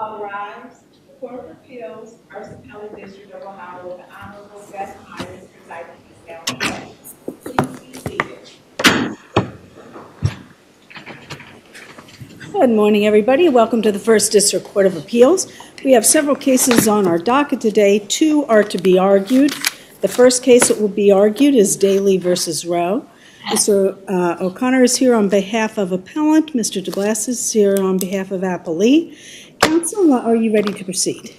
All rise. The Court of Appeals, First Appellate District of Ohio, with the Honorable Beth Myers presiding, is now in session. Please be seated. Good morning, everybody. Welcome to the First District Court of Appeals. We have several cases on our docket today. Two are to be argued. The first case that will be argued is Daly v. Rowe. Mr. O'Connor is here on behalf of appellant. Mr. DeGlass is here on behalf of appellee. Counsel, are you ready to proceed?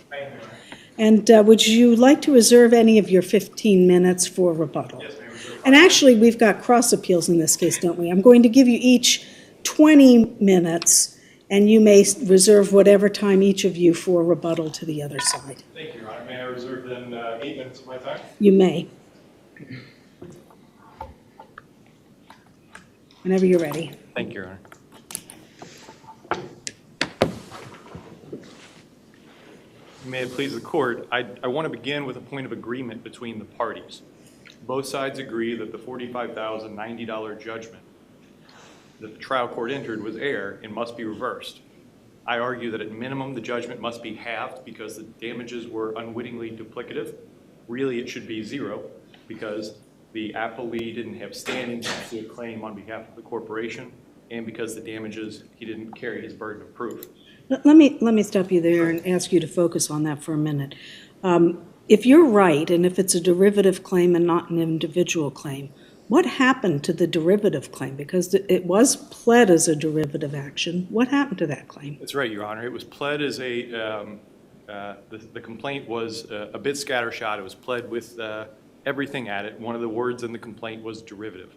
And would you like to reserve any of your 15 minutes for rebuttal? Yes, ma'am. And actually, we've got cross appeals in this case, don't we? I'm going to give you each 20 minutes, and you may reserve whatever time each of you for rebuttal to the other side. Thank you, Your Honor. May I reserve then 8 minutes of my time? You may. Whenever you're ready. Thank you, Your Honor. May it please the court, I want to begin with a point of agreement between the parties. Both sides agree that the $45,090 judgment that the trial court entered was error and must be reversed. I argue that at minimum the judgment must be halved because the damages were unwittingly duplicative. Really it should be zero because the appellee didn't have standing to pursue a claim on behalf of the corporation and because the damages, he didn't carry his burden of proof. Let me stop you there and ask you to focus on that for a minute. If you're right, and if it's a derivative claim and not an individual claim, what happened to the derivative claim? Because it was pled as a derivative action. What happened to that claim? That's right, Your Honor. It was pled as the complaint was a bit scattershot. It was pled with everything at it. One of the words in the complaint was derivative.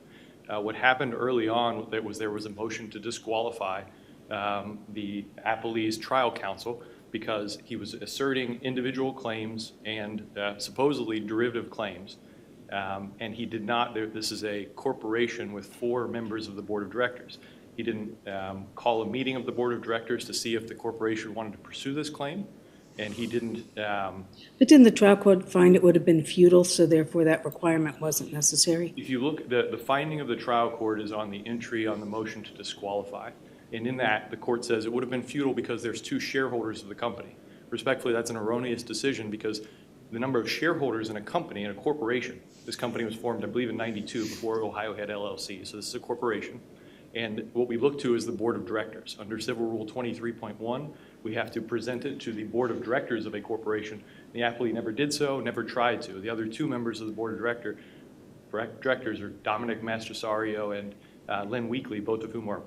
What happened early on there was a motion to disqualify the appellee's trial counsel because he was asserting individual claims and supposedly derivative claims. And he did not, this is a corporation with 4 members of the board of directors. He didn't call a meeting of the board of directors to see if the corporation wanted to pursue this claim. And he didn't. But didn't the trial court find it would have been futile, so therefore that requirement wasn't necessary? If you look, the finding of the trial court is on the entry on the motion to disqualify. And in that, the court says it would have been futile because there's 2 shareholders of the company. Respectfully, that's an erroneous decision because the number of shareholders in a company, in a corporation, this company was formed, I believe, in '92 before Ohio had LLC. So this is a corporation. And what we look to is the board of directors. Under Civil Rule 23.1, we have to present it to the board of directors of a corporation. The appellee never did so, never tried to. The other 2 members of the board of directors are Dominic Mastrosario and Lynn Weekly, both of whom are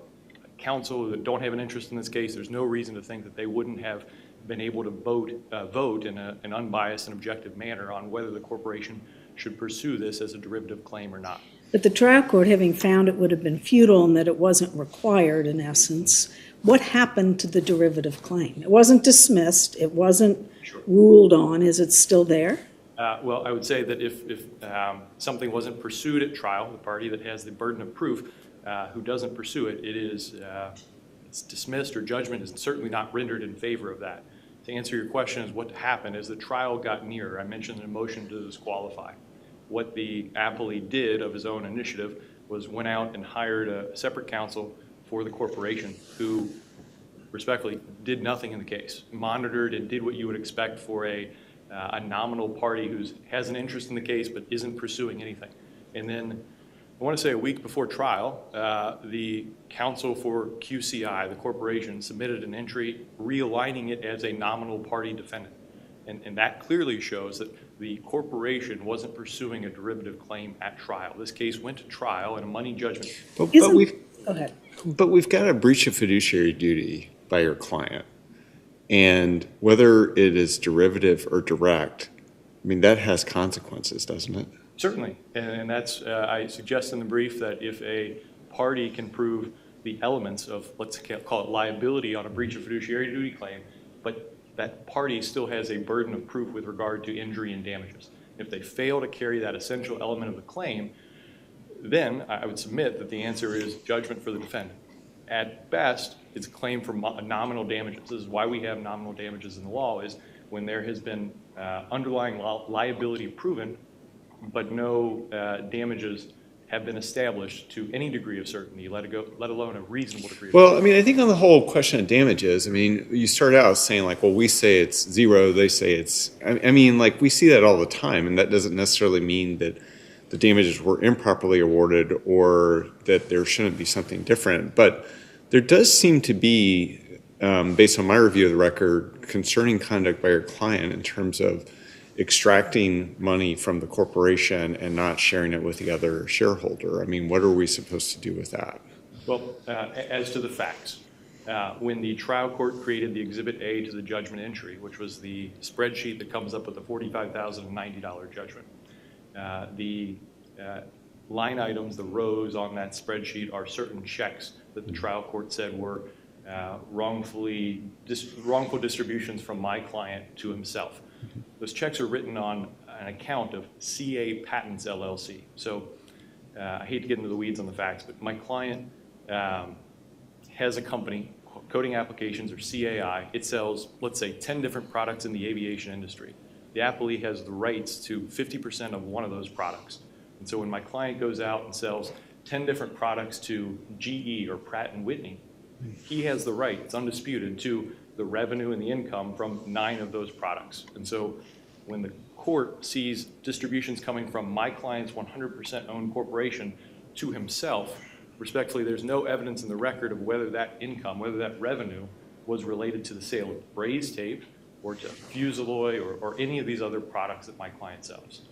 counsel that don't have an interest in this case. There's no reason to think that they wouldn't have been able to vote in an unbiased and objective manner on whether the corporation should pursue this as a derivative claim or not. But the trial court, having found it would have been futile and that it wasn't required in essence, what happened to the derivative claim? It wasn't dismissed. It wasn't ruled on. Is it still there? Well, I would say that if something wasn't pursued at trial, the party that has the burden of proof who doesn't pursue it, it's dismissed or judgment is certainly not rendered in favor of that. To answer your question is what happened as the trial got nearer. I mentioned a motion to disqualify. What the appellee did of his own initiative was went out and hired a separate counsel for the corporation who respectfully did nothing in the case, monitored and did what you would expect for a nominal party who has an interest in the case but isn't pursuing anything. And then I want to say a week before trial, the counsel for QCI, the corporation, submitted an entry realigning it as a nominal party defendant. And that clearly shows that the corporation wasn't pursuing a derivative claim at trial. This case went to trial in a money judgment. Go ahead. But we've got a breach of fiduciary duty by your client. And whether it is derivative or direct, I mean, that has consequences, doesn't it? Certainly, and that's, I suggest in the brief that if a party can prove the elements of, let's call it liability on a breach of fiduciary duty claim, but that party still has a burden of proof with regard to injury and damages. If they fail to carry that essential element of the claim, then I would submit that the answer is judgment for the defendant. At best, it's a claim for nominal damages. This is why we have nominal damages in the law, is when there has been underlying liability proven, but no damages have been established to any degree of certainty, let alone a reasonable degree of Well, I certainty. mean, I think on the whole question of damages, I mean, you start out saying like, well, we say it's zero, they say it's, I mean, like we see that all the time, and that doesn't necessarily mean that the damages were improperly awarded or that there shouldn't be something different. But there does seem to be, based on my review of the record, concerning conduct by your client in terms of extracting money from the corporation and not sharing it with the other shareholder. I mean, what are we supposed to do with that? Well, as to the facts, when the trial court created the Exhibit A to the judgment entry, which was the spreadsheet that comes up with the $45,090 judgment, the line items, the rows on that spreadsheet are certain checks that the trial court said were wrongful distributions from my client to himself. Those checks are written on an account of CA Patents LLC. So I hate to get into the weeds on the facts, but my client has a company, Coding Applications, or CAI. It sells, let's say, 10 different products in the aviation industry. The appellee has the rights to 50% of one of those products. And so when my client goes out and sells 10 different products to GE or Pratt & Whitney, he has the right, it's undisputed, to the revenue and the income from 9 of those products. And so when the court sees distributions coming from my client's 100% owned corporation to himself, respectfully, there's no evidence in the record of whether that income, whether that revenue was related to the sale of braze tape or to Fusilloy or any of these other products that my client sells.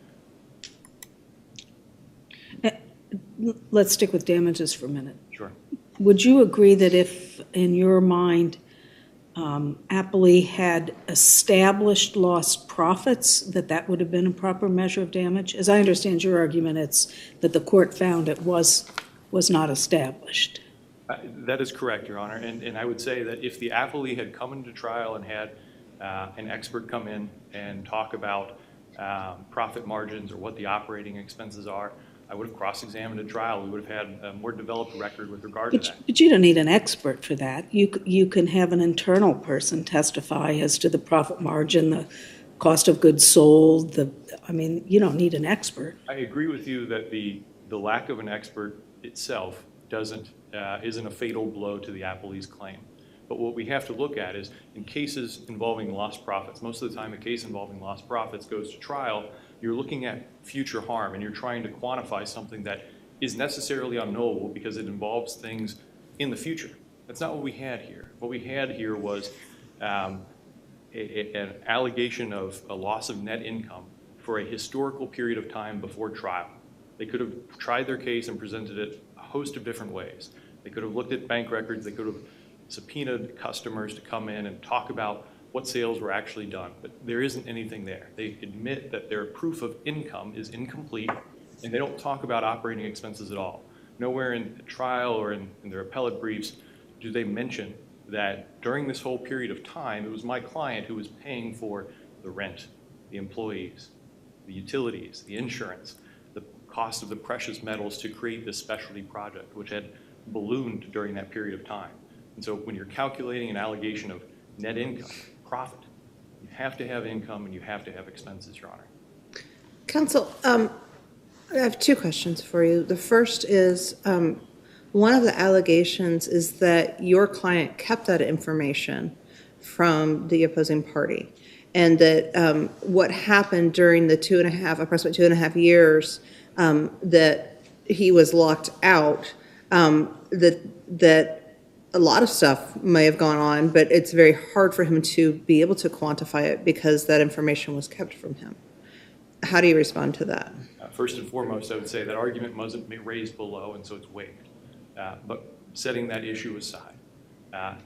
Let's stick with damages for a minute. Sure. Would you agree that if, in your mind, appellee had established lost profits, that would have been a proper measure of damage? As I understand your argument, it's that the court found it was not established. That is correct, Your Honor. And I would say that if the appellee had come into trial and had an expert come in and talk about profit margins or what the operating expenses are, I would have cross-examined at trial. We would have had a more developed record with regard to that. But you don't need an expert for that. You can have an internal person testify as to the profit margin, the cost of goods sold. You don't need an expert. I agree with you that the lack of an expert itself isn't a fatal blow to the appellee's claim. But what we have to look at is in cases involving lost profits, most of the time a case involving lost profits goes to trial, you're looking at future harm and you're trying to quantify something that is necessarily unknowable because it involves things in the future. That's not what we had here. What we had here was an allegation of a loss of net income for a historical period of time before trial. They could have tried their case and presented it a host of different ways. They could have looked at bank records. They could have subpoenaed customers to come in and talk about what sales were actually done. But there isn't anything there. They admit that their proof of income is incomplete, and they don't talk about operating expenses at all. Nowhere in the trial or in their appellate briefs do they mention that during this whole period of time, it was my client who was paying for the rent, the employees, the utilities, the insurance, the cost of the precious metals to create this specialty project, which had ballooned during that period of time. And so when you're calculating an allegation of net income, profit, you have to have income and you have to have expenses, Your Honor. Counsel, I have 2 questions for you. The first is, one of the allegations is that your client kept that information from the opposing party, and that what happened during the approximately 2.5 years that he was locked out, that a lot of stuff may have gone on, but it's very hard for him to be able to quantify it because that information was kept from him. How do you respond to that? First and foremost, I would say that argument wasn't raised below, and so it's waived. But setting that issue aside,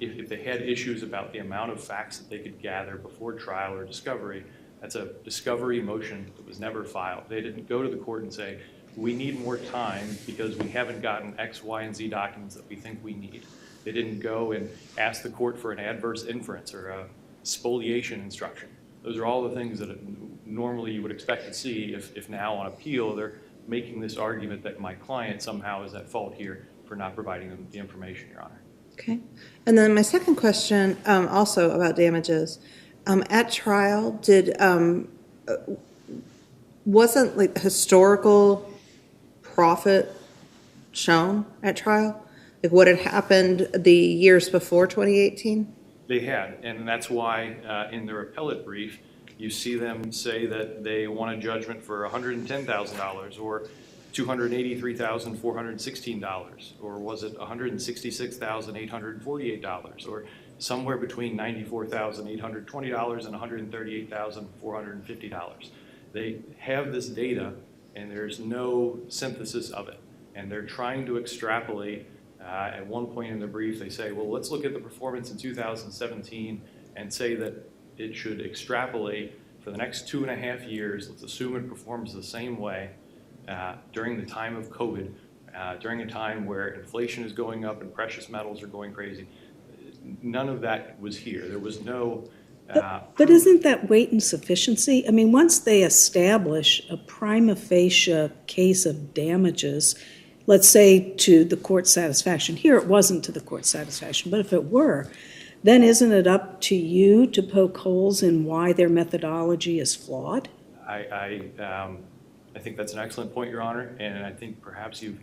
if they had issues about the amount of facts that they could gather before trial or discovery, that's a discovery motion that was never filed. They didn't go to the court and say, we need more time because we haven't gotten X, Y, and Z documents that we think we need. They didn't go and ask the court for an adverse inference or a spoliation instruction. Those are all the things that normally you would expect to see if now on appeal they're making this argument that my client somehow is at fault here for not providing them the information, Your Honor. Okay. And then my second question, also about damages. At trial, wasn't like historical profit shown at trial? Like what had happened the years before 2018? They had, and that's why in their appellate brief, you see them say that they want a judgment for $110,000 or $283,416, or was it $166,848, or somewhere between $94,820 and $138,450. They have this data, and there's no synthesis of it, and they're trying to extrapolate. At one point in the brief, they say, well, let's look at the performance in 2017 and say that it should extrapolate for the next 2.5 years. Let's assume it performs the same way during the time of COVID, during a time where inflation is going up and precious metals are going crazy. None of that was here. There was no... But isn't that weight and sufficiency? I mean, once they establish a prima facie case of damages, let's say to the court's satisfaction. Here it wasn't to the court's satisfaction, but if it were, then isn't it up to you to poke holes in why their methodology is flawed? I think that's an excellent point, Your Honor, and I think perhaps you've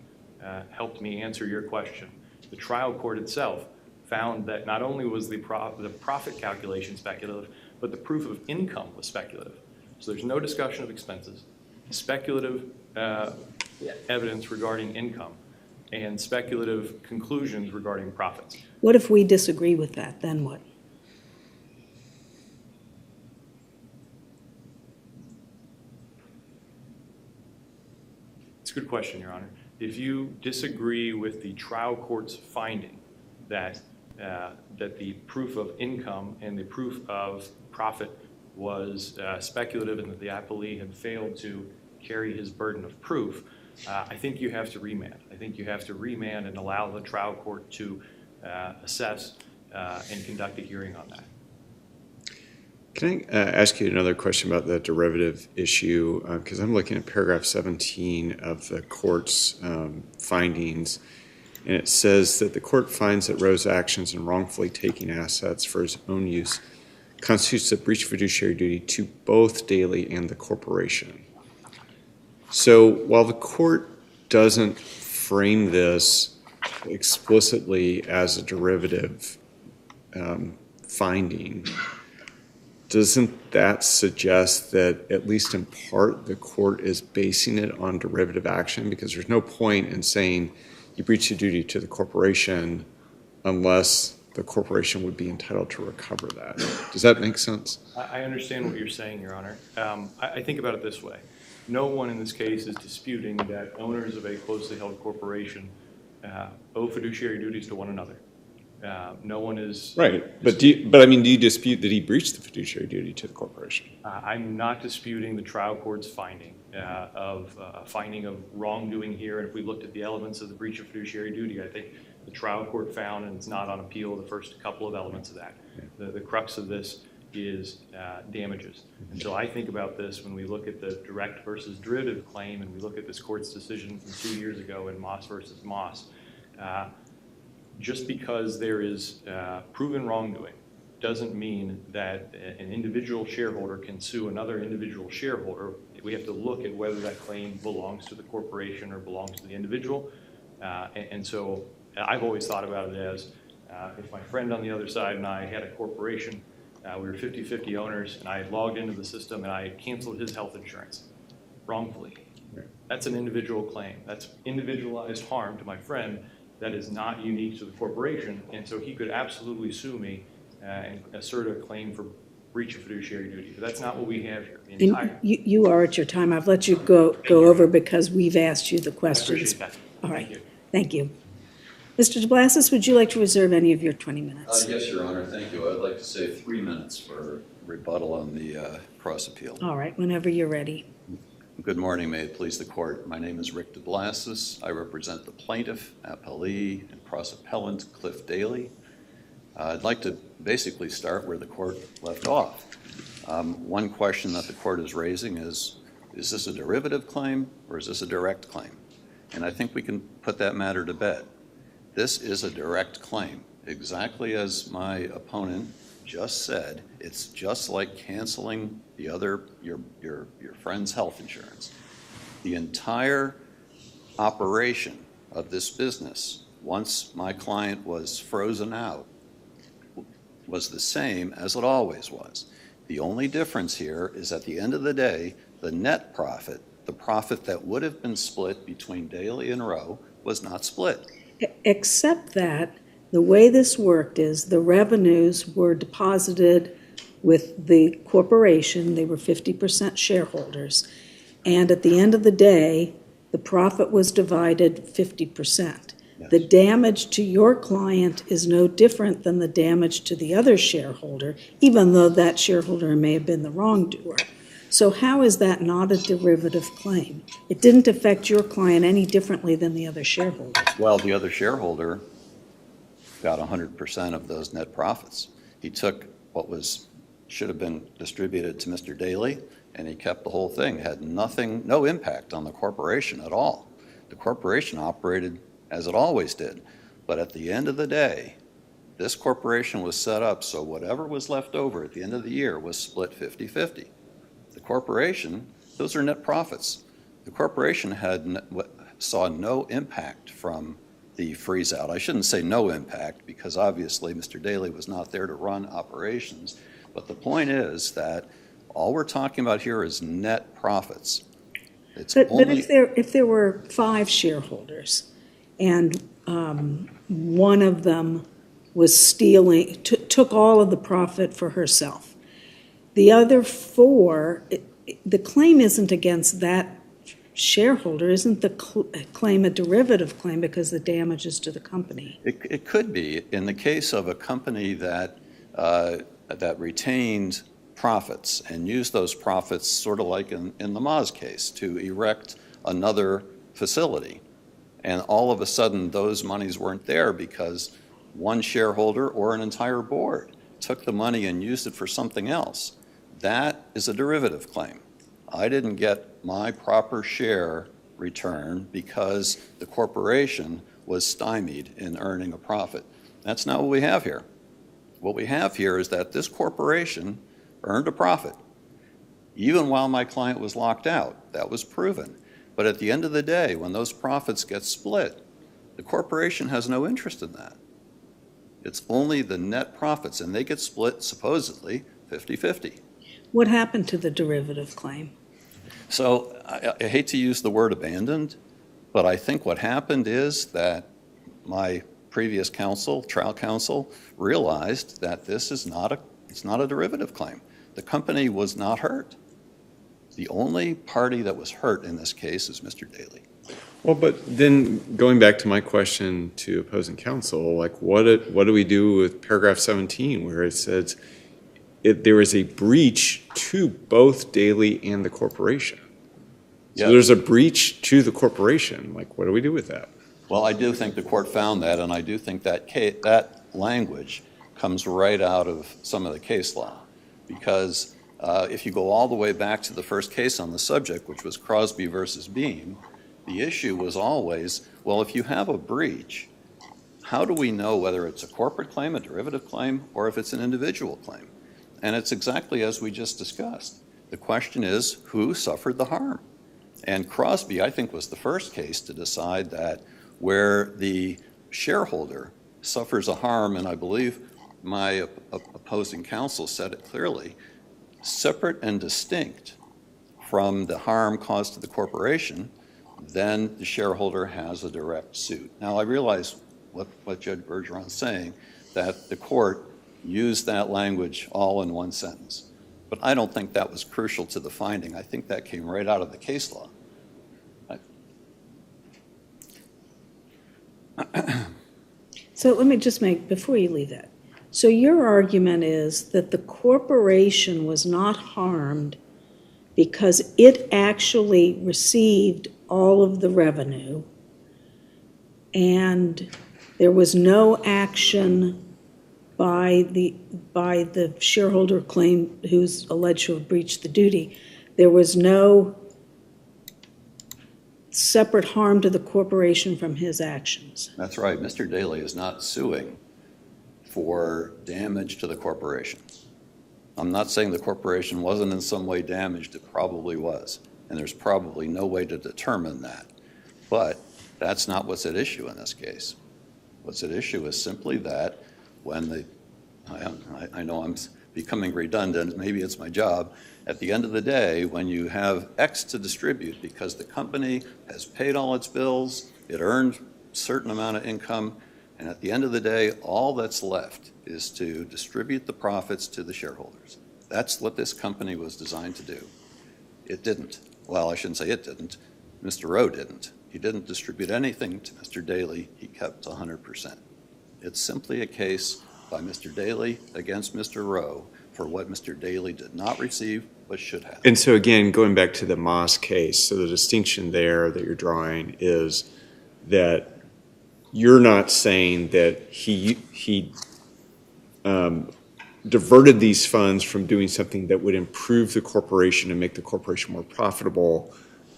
helped me answer your question. The trial court itself found that not only was the profit calculation speculative, but the proof of income was speculative. So there's no discussion of expenses, speculative evidence regarding income, and speculative conclusions regarding profits. What if we disagree with that? Then what? It's a good question, Your Honor. If you disagree with the trial court's finding that that the proof of income and the proof of profit was speculative and that the appellee had failed to carry his burden of proof, I think you have to remand. I think you have to remand and allow the trial court to assess and conduct a hearing on that. Can I ask you another question about the derivative issue? Because I'm looking at paragraph 17 of the court's findings, and it says that the court finds that Rowe's actions in wrongfully taking assets for his own use constitutes a breach of fiduciary duty to both Daley and the corporation. So while the court doesn't frame this explicitly as a derivative finding, doesn't that suggest that, at least in part, the court is basing it on derivative action? Because there's no point in saying you breach the duty to the corporation unless the corporation would be entitled to recover that. Does that make sense? I understand what you're saying, Your Honor. I think about it this way. No one in this case is disputing that owners of a closely held corporation owe fiduciary duties to one another. No one is... Right, but do you dispute that he breached the fiduciary duty to the corporation? I'm not disputing the trial court's finding of wrongdoing here. And if we looked at the elements of the breach of fiduciary duty, I think the trial court found, and it's not on appeal, the first couple of elements of that. The crux of this is damages. And so I think about this when we look at the direct versus derivative claim, and we look at this court's decision from 2 years ago in Moss versus Moss. Just because there is proven wrongdoing doesn't mean that an individual shareholder can sue another individual shareholder. We have to look at whether that claim belongs to the corporation or belongs to the individual. And so I've always thought about it as if my friend on the other side and I had a corporation, we were 50-50 owners, and I logged into the system and I canceled his health insurance wrongfully. That's an individual claim. That's individualized harm to my friend that is not unique to the corporation, and so he could absolutely sue me and assert a claim for breach of fiduciary duty. But that's not what we have here. You are at your time. I've let you go over because we've asked you the questions. I appreciate that. All right. Thank you. Mr. DeBlasis, would you like to reserve any of your 20 minutes? Yes, Your Honor. Thank you. I'd like to save 3 minutes for rebuttal on the cross appeal. All right. Whenever you're ready. Good morning. May it please the court. My name is Rick DeBlasis. I represent the plaintiff, appellee, and cross appellant Cliff Daley. I'd like to basically start where the court left off. One question that the court is raising is this a derivative claim or is this a direct claim? And I think we can put that matter to bed. This is a direct claim. Exactly as my opponent just said, it's just like canceling the other, your friend's health insurance. The entire operation of this business, once my client was frozen out, was the same as it always was. The only difference here is at the end of the day, the net profit, the profit that would have been split between Daly and Rowe, was not split. Except that the way this worked is the revenues were deposited with the corporation. They were 50% shareholders. And at the end of the day, the profit was divided 50%. Yes. The damage to your client is no different than the damage to the other shareholder, even though that shareholder may have been the wrongdoer. So how is that not a derivative claim? It didn't affect your client any differently than the other shareholder. Well, the other shareholder got 100% of those net profits. He took what should have been distributed to Mr. Daly, and he kept the whole thing. It had no impact on the corporation at all. The corporation operated as it always did. But at the end of the day, this corporation was set up so whatever was left over at the end of the year was split 50-50. The corporation, those are net profits. The corporation saw no impact from the freeze out. I shouldn't say no impact because obviously Mr. Daly was not there to run operations. But the point is that all we're talking about here is net profits. But if there were 5 shareholders and one of them was stealing, took all of the profit for herself, the other 4, the claim isn't against that shareholder. Isn't the claim a derivative claim because the damage is to the company? It could be in the case of a company that retained profits and used those profits sort of like in the Moz case to erect another facility. And all of a sudden those monies weren't there because one shareholder or an entire board took the money and used it for something else. That is a derivative claim. I didn't get my proper share return because the corporation was stymied in earning a profit. That's not what we have here. What we have here is that this corporation earned a profit. Even while my client was locked out, that was proven. But at the end of the day, when those profits get split, the corporation has no interest in that. It's only the net profits, and they get split supposedly 50-50. What happened to the derivative claim? So I hate to use the word abandoned, but I think what happened is that my previous trial counsel, realized that this is not a derivative claim. The company was not hurt. The only party that was hurt in this case is Mr. Daly. Well, but then going back to my question to opposing counsel, like what do we do with paragraph 17 where it says there is a breach to both Daly and the corporation? So Yeah. there's a breach to the corporation. Like, what do we do with that? Well, I do think the court found that, and I do think that language comes right out of some of the case law. Because if you go all the way back to the first case on the subject, which was Crosby versus Beam, the issue was always, well, if you have a breach, how do we know whether it's a corporate claim, a derivative claim, or if it's an individual claim? And it's exactly as we just discussed. The question is, who suffered the harm? And Crosby, I think, was the first case to decide that where the shareholder suffers a harm, and I believe my opposing counsel said it clearly, separate and distinct from the harm caused to the corporation, then the shareholder has a direct suit. Now, I realize what Judge Bergeron's saying, that the court used that language all in one sentence. But I don't think that was crucial to the finding. I think that came right out of the case law. So let me just before you leave that. So your argument is that the corporation was not harmed because it actually received all of the revenue and there was no action by the shareholder claim who's alleged to have breached the duty. There was no separate harm to the corporation from his actions. That's right. Mr. Daly is not suing for damage to the corporation. I'm not saying the corporation wasn't in some way damaged. It probably was. And there's probably no way to determine that. But That's not what's at issue in this case. What's at issue is simply that when I know I'm becoming redundant, maybe it's my job, at the end of the day, when you have X to distribute because the company has paid all its bills, it earned a certain amount of income, and at the end of the day, all that's left is to distribute the profits to the shareholders. That's what this company was designed to do. It didn't. Well, I shouldn't say it didn't. Mr. Rowe didn't. He didn't distribute anything to Mr. Daly. He kept 100%. It's simply a case by Mr. Daly against Mr. Rowe for what Mr. Daly did not receive but should have. And so again, going back to the Moss case, so the distinction there that you're drawing is that you're not saying that he diverted these funds from doing something that would improve the corporation and make the corporation more profitable.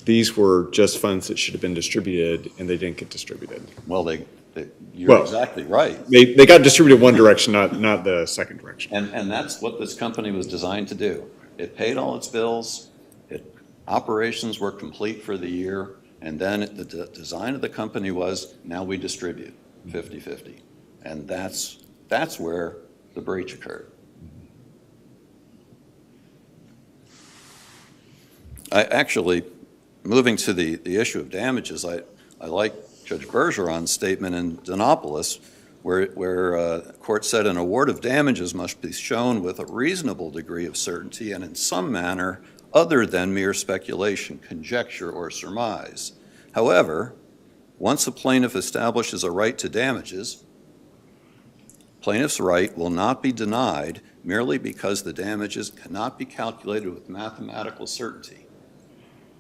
These were just funds that should have been distributed, and they didn't get distributed. Well, you're exactly right. They got distributed one direction, not the second direction. And that's what this company was designed to do. It paid all its bills, operations were complete for the year, and then the design of the company was, now we distribute 50-50. And that's where the breach occurred. Moving to the issue of damages, I like Judge Bergeron's statement in Donopoulos, where the court said an award of damages must be shown with a reasonable degree of certainty and in some manner other than mere speculation, conjecture, or surmise. However, once a plaintiff establishes a right to damages, plaintiff's right will not be denied merely because the damages cannot be calculated with mathematical certainty.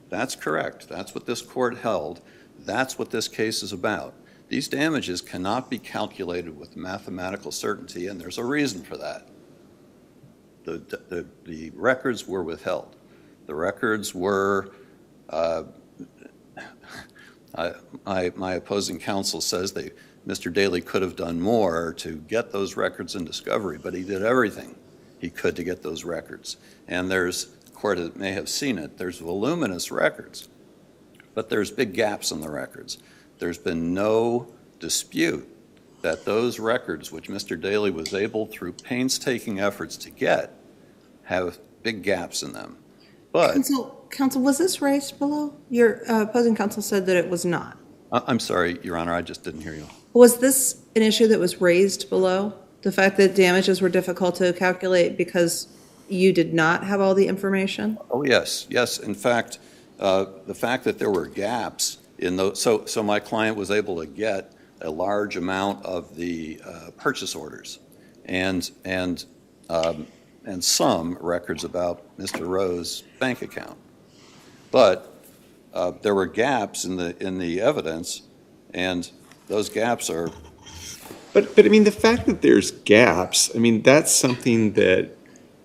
That's correct. That's what this court held. That's what this case is about. These damages cannot be calculated with mathematical certainty, and there's a reason for that. The records were withheld. The records were, my opposing counsel says Mr. Daly could have done more to get those records in discovery, but he did everything he could to get those records. And the court may have seen it, there's voluminous records, but there's big gaps in the records. There's been no dispute that those records, which Mr. Daly was able through painstaking efforts to get, have big gaps in them. But Counsel, was this raised below? Your opposing counsel said that it was not. I'm sorry, Your Honor, I just didn't hear you. Was this an issue that was raised below? The fact that damages were difficult to calculate because you did not have all the information? Oh, yes. Yes. In fact, the fact that there were gaps in those, so my client was able to get a large amount of the purchase orders and some records about Mr. Rowe's bank account. But there were gaps in the evidence, and those gaps are. But I mean, the fact that there's gaps, I mean, that's something that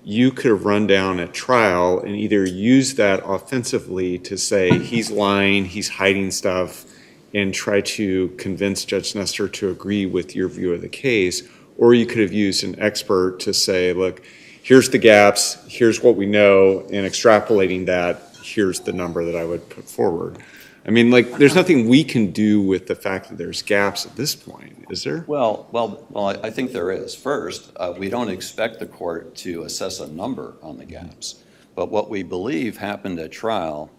you could have run down at trial and either use that offensively to say he's lying, he's hiding stuff, and try to convince Judge Nestor to agree with your view of the case, or you could have used an expert to say, look, here's the gaps, here's what we know, and extrapolating that, here's the number that I would put forward. I mean, like, there's nothing we can do with the fact that there's gaps at this point, is there? Well, I think there is. First, we don't expect the court to assess a number on the gaps. But what we believe happened at trial,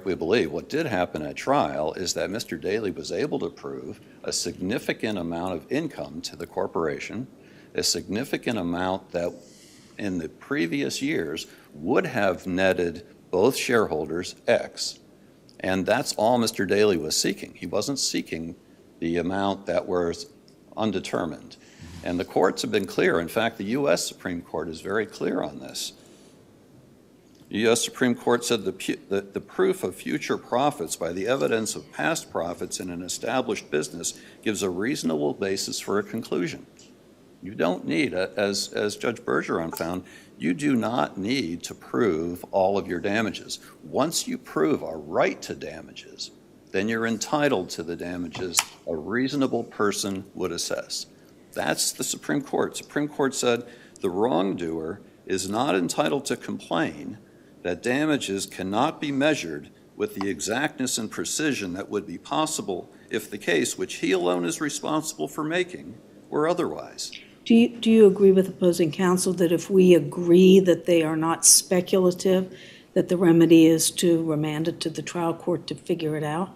we believe, what did happen at trial is that Mr. Daly was able to prove a significant amount of income to the corporation, a significant amount that in the previous years would have netted both shareholders X. And that's all Mr. Daly was seeking. He wasn't seeking the amount that was undetermined. And the courts have been clear. In fact, the U.S. Supreme Court is very clear on this. The U.S. Supreme Court said the proof of future profits by the evidence of past profits in an established business gives a reasonable basis for a conclusion. You don't need, as Judge Bergeron found, you do not need to prove all of your damages. Once you prove a right to damages, then you're entitled to the damages a reasonable person would assess. That's the Supreme Court. Supreme Court said the wrongdoer is not entitled to complain that damages cannot be measured with the exactness and precision that would be possible if the case, which he alone is responsible for making, were otherwise. Do you agree with opposing counsel that if we agree that they are not speculative, that the remedy is to remand it to the trial court to figure it out?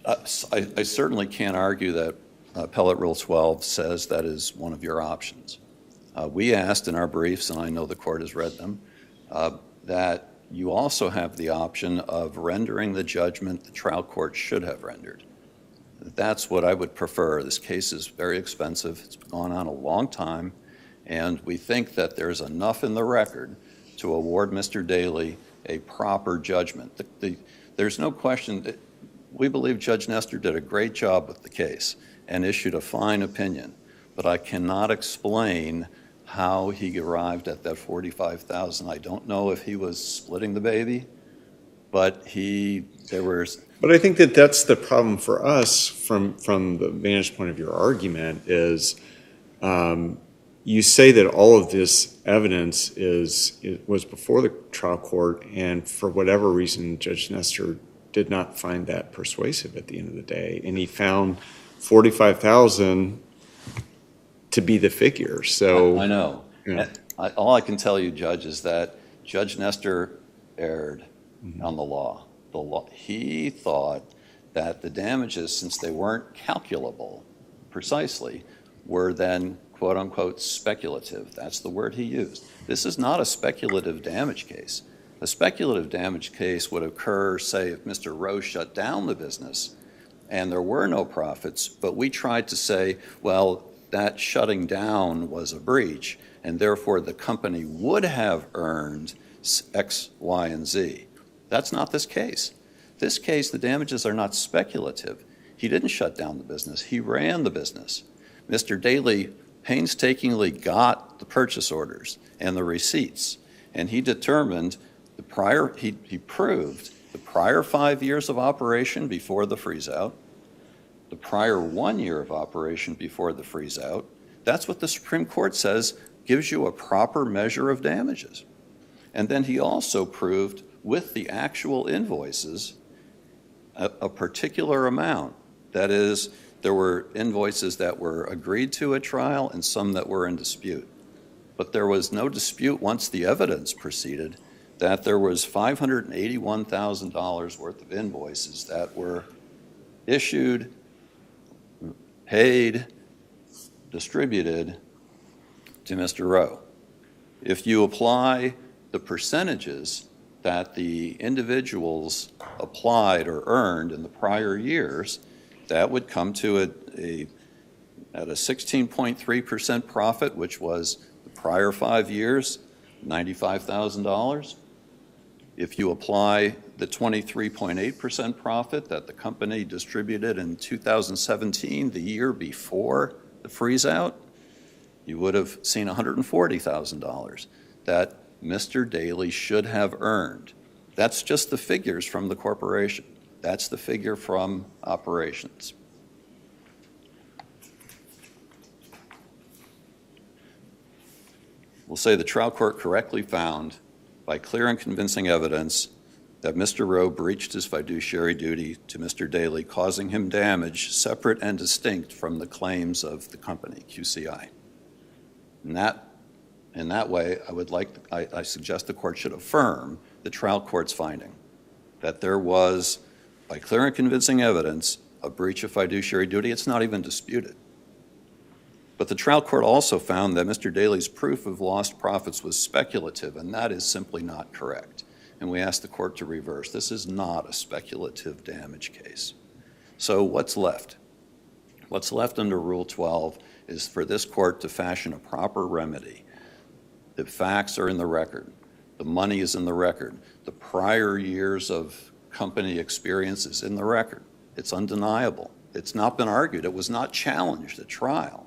I certainly can't argue that Appellate Rule 12 says that is one of your options. We asked in our briefs, and I know the court has read them, that you also have the option of rendering the judgment the trial court should have rendered. That's what I would prefer. This case is very expensive. It's gone on a long time, and we think that there's enough in the record to award Mr. Daly a proper judgment. There's no question that we believe Judge Nestor did a great job with the case and issued a fine opinion, but I cannot explain how he arrived at that $45,000. I don't know if he was splitting the baby, but But I think that that's the problem for us from the vantage point of your argument is you say that all of this evidence was before the trial court, and for whatever reason, Judge Nestor did not find that persuasive at the end of the day, and he found $45,000 to be the figure. So I know. Yeah. All I can tell you, Judge, is that Judge Nestor erred on the law. He thought that the damages, since they weren't calculable precisely, were then quote unquote speculative. That's the word he used. This is not a speculative damage case. A speculative damage case would occur, say, if Mr. Rowe shut down the business and there were no profits, but we tried to say, well, that shutting down was a breach, and therefore the company would have earned X, Y, and Z. That's not this case. This case, the damages are not speculative. He didn't shut down the business. He ran the business. Mr. Daly painstakingly got the purchase orders and the receipts, and he determined he proved the prior 5 years of operation before the freeze-out, the prior 1 year of operation before the freeze-out. That's what the Supreme Court says gives you a proper measure of damages. And then he also proved with the actual invoices a particular amount. That is, there were invoices that were agreed to at trial and some that were in dispute. But there was no dispute once the evidence proceeded that there was $581,000 worth of invoices that were issued, paid, distributed to Mr. Rowe. If you apply the percentages that the individuals applied or earned in the prior years, that would come to at a 16.3% profit, which was the prior 5 years, $95,000. If you apply the 23.8% profit that the company distributed in 2017, the year before the freeze-out, you would have seen $140,000 that Mr. Daly should have earned. That's just the figures from the corporation. That's the figure from operations. We'll say the trial court correctly found, by clear and convincing evidence, that Mr. Rowe breached his fiduciary duty to Mr. Daly, causing him damage separate and distinct from the claims of the company, QCI. In that way, I suggest the court should affirm the trial court's finding that there was, by clear and convincing evidence, a breach of fiduciary duty. It's not even disputed. But the trial court also found that Mr. Daly's proof of lost profits was speculative, and that is simply not correct. And we ask the court to reverse. This is not a speculative damage case. So what's left? What's left under Rule 12 is for this court to fashion a proper remedy. The facts are in the record. The money is in the record. The prior years of company experience is in the record. It's undeniable. It's not been argued. It was not challenged at trial.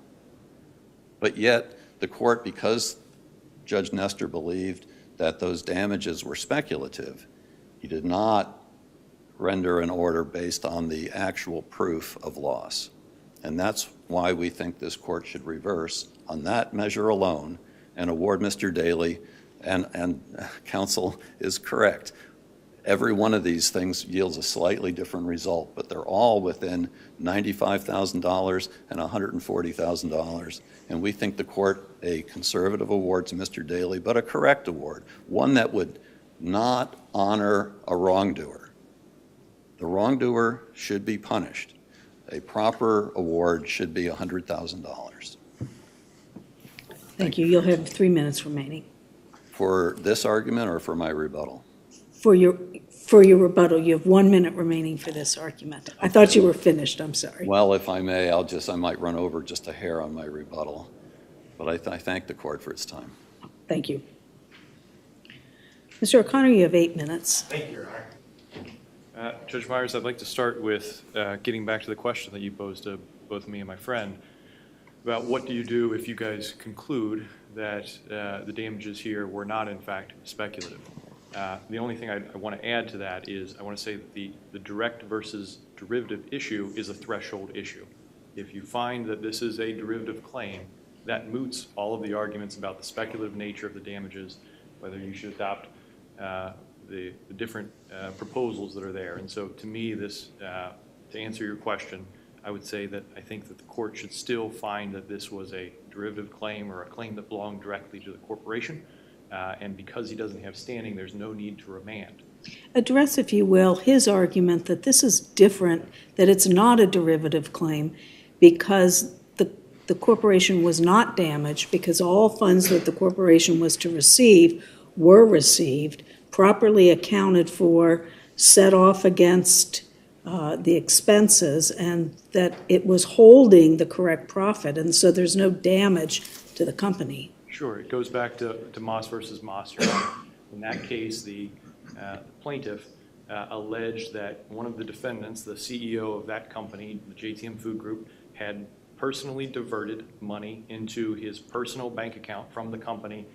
But yet, the court, because Judge Nestor believed that those damages were speculative, he did not render an order based on the actual proof of loss. And that's why we think this court should reverse on that measure alone and award Mr. Daly, and counsel is correct, Every one of these things yields a slightly different result, but they're all within $95,000 and $140,000. And we think the court a conservative award to Mr. Daly, but a correct award, one that would not honor a wrongdoer. The wrongdoer should be punished. A proper award should be $100,000. Thank you. You'll have 3 minutes remaining. For this argument or for my rebuttal? For your rebuttal, you have 1 minute remaining for this argument. I thought you were finished, I'm sorry. Well, if I may, I might run over just a hair on my rebuttal. But I thank the court for its time. Thank you. Mr. O'Connor, you have 8 minutes. Thank you, Your Honor. Judge Myers, I'd like to start with getting back to the question that you posed to both me and my friend about what do you do if you guys conclude that the damages here were not, in fact, speculative. The only thing I want to add to that is I want to say that the direct versus derivative issue is a threshold issue. If you find that this is a derivative claim, that moots all of the arguments about the speculative nature of the damages, whether you should adopt the different proposals that are there. And so to me, this, to answer your question, I would say that I think that the court should still find that this was a derivative claim or a claim that belonged directly to the corporation. And because he doesn't have standing, there's no need to remand. Address, if you will, his argument that this is different, that it's not a derivative claim because the corporation was not damaged, because all funds that the corporation was to receive were received, properly accounted for, set off against the expenses, and that it was holding the correct profit, and so there's no damage to the company. Sure, it goes back to Moss versus Moss. In that case, the plaintiff alleged that one of the defendants, the CEO of that company, the JTM Food Group, had personally diverted money into his personal bank account from the company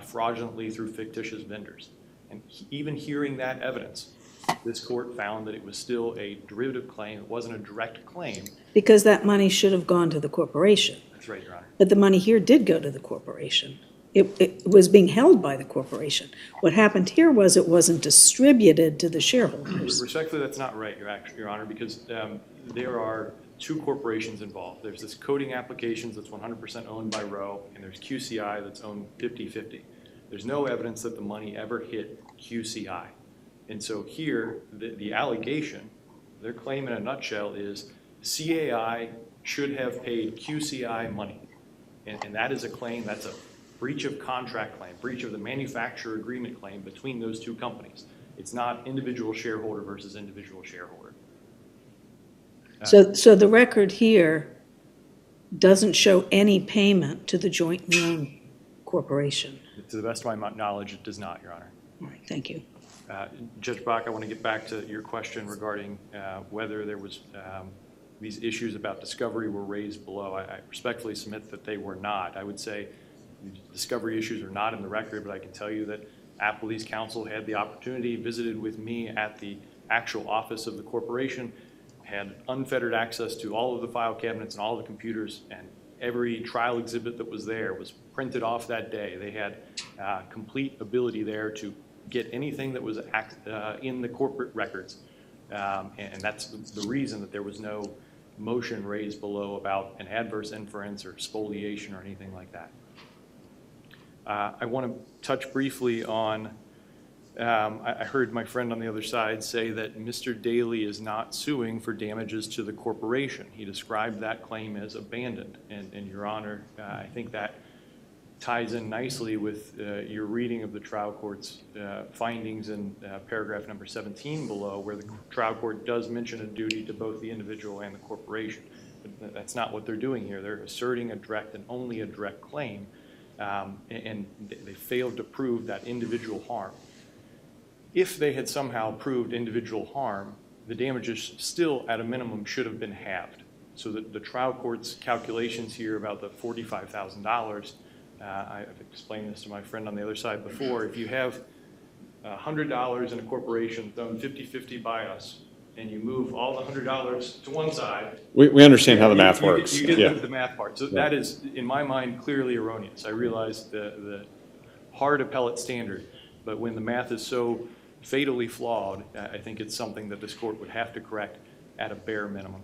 fraudulently through fictitious vendors. And even hearing that evidence, this court found that it was still a derivative claim. It wasn't a direct claim. Because that money should have gone to the corporation. That's right, Your Honor. But the money here did go to the corporation. It was being held by the corporation. What happened here was it wasn't distributed to the shareholders. Respectfully, that's not right, Your Honor, because there are two corporations involved. There's this coding applications that's 100% owned by Roe, and there's QCI that's owned 50-50. There's no evidence that the money ever hit QCI. And so here, the allegation, their claim in a nutshell is CAI should have paid QCI money. And that is a claim, that's a breach of contract claim, breach of the manufacturer agreement claim between those two companies. It's not individual shareholder versus individual shareholder. So the record here doesn't show any payment to the jointly owned corporation. To the best of my knowledge, it does not, Your Honor. All right, thank you. Judge Bach, I want to get back to your question regarding whether there was these issues about discovery were raised below. I respectfully submit that they were not. I would say discovery issues are not in the record, but I can tell you that Applebee's counsel had the opportunity, visited with me at the actual office of the corporation, had unfettered access to all of the file cabinets and all of the computers, and every trial exhibit that was there was printed off that day. They had complete ability there to get anything that was in the corporate records. And that's the reason that there was no motion raised below about an adverse inference or spoliation or anything like that. I want to touch briefly on, I heard my friend on the other side say that Mr. Daly is not suing for damages to the corporation. He described that claim as abandoned. And Your Honor, I think that ties in nicely with your reading of the trial court's findings in paragraph number 17 below, where the trial court does mention a duty to both the individual and the corporation. But that's not what they're doing here. They're asserting a direct and only a direct claim, and they failed to prove that individual harm. If they had somehow proved individual harm, the damages still, at a minimum, should have been halved. So that the trial court's calculations here about the $45,000, I've explained this to my friend on the other side before. If you have $100 in a corporation thrown 50-50 by us, and you move all the $100 to one side, we understand how the math works. You get the math part. So that is, in my mind, clearly erroneous. I realize the hard appellate standard, but when the math is so fatally flawed, I think it's something that this court would have to correct at a bare minimum.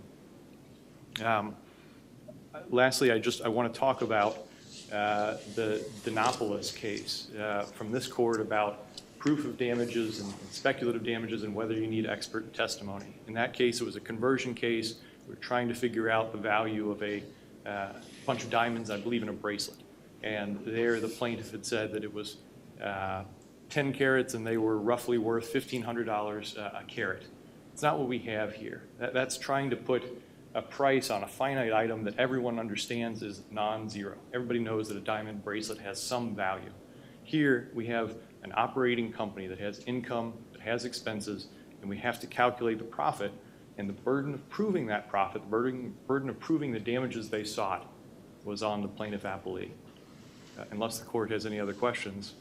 Lastly, I want to talk about the Dinopoulos case from this court about proof of damages and speculative damages and whether you need expert testimony. In that case, it was a conversion case. We were trying to figure out the value of a bunch of diamonds, I believe, in a bracelet. And there the plaintiff had said that it was 10 carats and they were roughly worth $1,500 a carat. It's not what we have here. That's trying to put a price on a finite item that everyone understands is non-zero. Everybody knows that a diamond bracelet has some value. Here we have an operating company that has income, that has expenses, and we have to calculate the profit, and the burden of proving that profit, the burden of proving the damages they sought was on the plaintiff appellee. Unless the court has any other questions,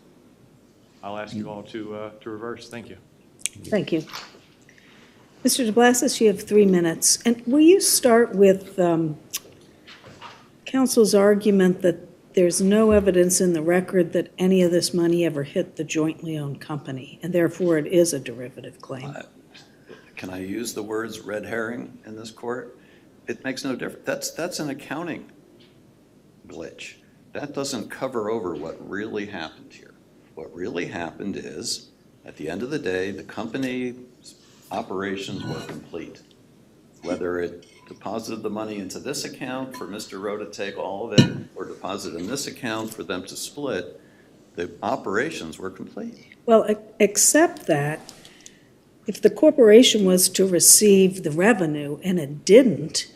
I'll ask you all to reverse. Thank you. Thank you. Mr. de Blassis, you have 3 minutes. And will you start with counsel's argument that there's no evidence in the record that any of this money ever hit the jointly owned company, and therefore it is a derivative claim? Can I use the words red herring in this court? It makes no difference. That's an accounting glitch. That doesn't cover over what really happened here. What really happened is, at the end of the day, the company's operations were complete. Whether it deposited the money into this account for Mr. Rowe to take all of it, or deposited in this account for them to split, the operations were complete. Well, except that if the corporation was to receive the revenue and it didn't,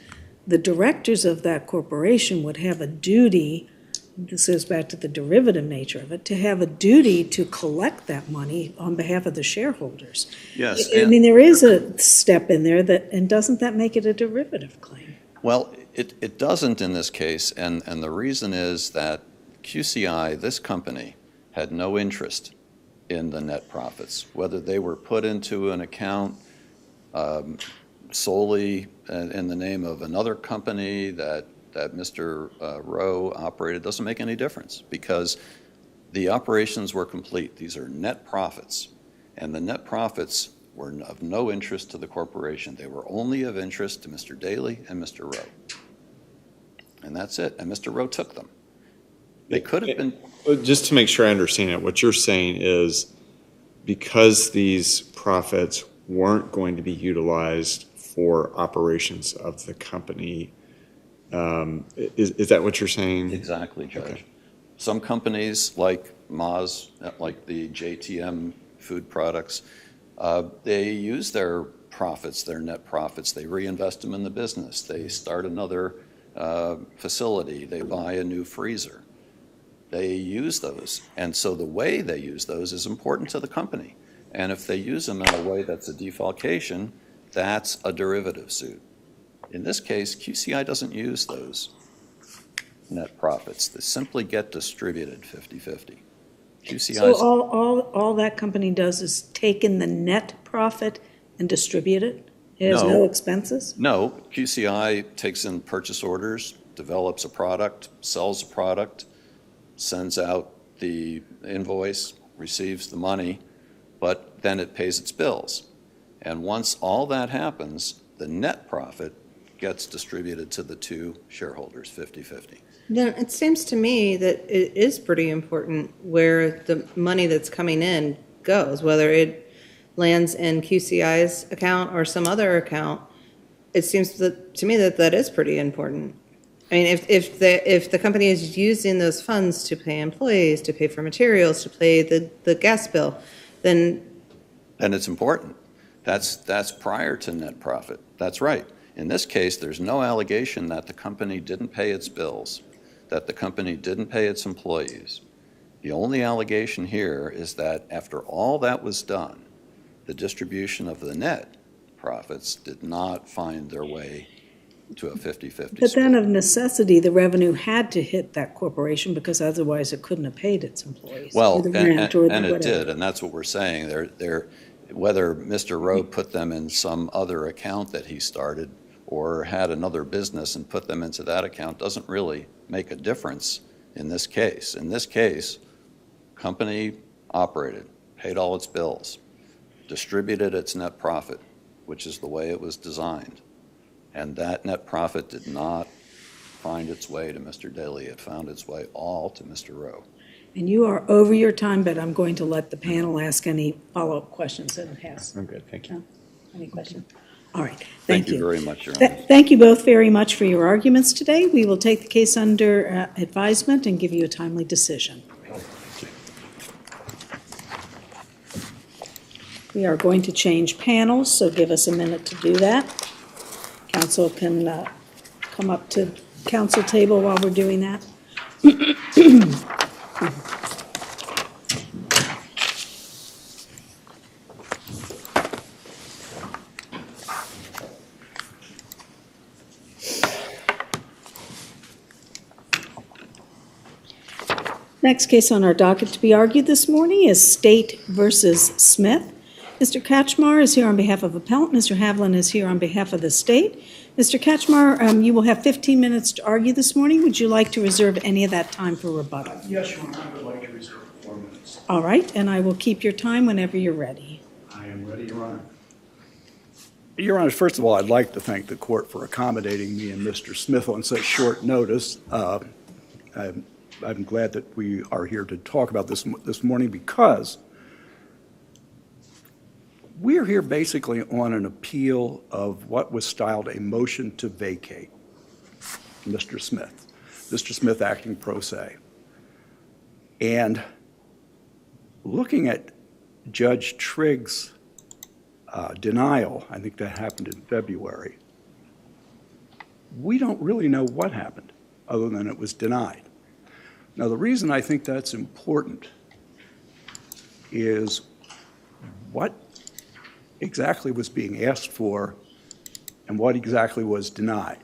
the directors of that corporation would have a duty, this goes back to the derivative nature of it, to have a duty to collect that money on behalf of the shareholders. Yes. I mean, there is a step in there that, and doesn't that make it a derivative claim? Well, it doesn't in this case, and the reason is that QCI, this company, had no interest in the net profits, whether they were put into an account solely in the name of another company that Mr. Rowe operated, doesn't make any difference, because the operations were complete. These are net profits, and the net profits were of no interest to the corporation. They were only of interest to Mr. Daly and Mr. Rowe. And that's it, and Mr. Rowe took them. They could have been... Just to make sure I understand it, what you're saying is because these profits weren't going to be utilized for operations of the company, is that what you're saying? Exactly, Judge. Okay. Some companies like Moz, like the JTM food products, they use their profits, their net profits, they reinvest them in the business. They start another facility, they buy a new freezer. They use those, and so the way they use those is important to the company. And if they use them in a way that's a defalcation, that's a derivative suit. In this case, QCI doesn't use those net profits. They simply get distributed 50-50. So all that company does is take in the net profit and distribute it? It has no expenses? No, QCI takes in purchase orders, develops a product, sells a product, sends out the invoice, receives the money, but then it pays its bills. And once all that happens, the net profit gets distributed to the two shareholders, 50-50. Now, it seems to me that it is pretty important where the money that's coming in goes, whether it lands in QCI's account or some other account. It seems to me that is pretty important. I mean, if the company is using those funds to pay employees, to pay for materials, to pay the gas bill, then it's important. That's prior to net profit. That's right. In this case, there's no allegation that the company didn't pay its bills, that the company didn't pay its employees. The only allegation here is that after all that was done, the distribution of the net profits did not find their way to a 50-50 But then of necessity, the revenue had to hit that corporation because otherwise it couldn't have paid its employees. Well, and it did, and that's what we're saying. Whether Mr. Rowe put them in some other account that he started or had another business and put them into that account doesn't really make a difference in this case. In this case, company operated, paid all its bills. distributed its net profit, which is the way it was designed. And that net profit did not find its way to Mr. Daly. It found its way all to Mr. Rowe. And you are over your time, but I'm going to let the panel ask any follow-up questions that it has. I'm good, thank you. No? Any questions? All right, Thank you very much, Your Honor. Thank you both very much for your arguments today. We will take the case under advisement and give you a timely decision. We are going to change panels, so give us a minute to do that. Council can come up to council table while we're doing that. Next case on our docket to be argued this morning is State versus Smith. Mr. Kachmar is here on behalf of appellant. Mr. Havlin is here on behalf of the state. Mr. Kachmar, you will have 15 minutes to argue this morning. Would you like to reserve any of that time for rebuttal? Yes, Your Honor, I would like to reserve 4 minutes. All right, and I will keep your time whenever you're ready. I am ready, Your Honor. Your Honor, first of all, I'd like to thank the court for accommodating me and Mr. Smith on such short notice. I'm glad that we are here to talk about this morning because we are here basically on an appeal of what was styled a motion to vacate Mr. Smith. Mr. Smith acting pro se. And looking at Judge Trigg's denial, I think that happened in February, we don't really know what happened other than it was denied. Now, the reason I think that's important is what exactly was being asked for and what exactly was denied.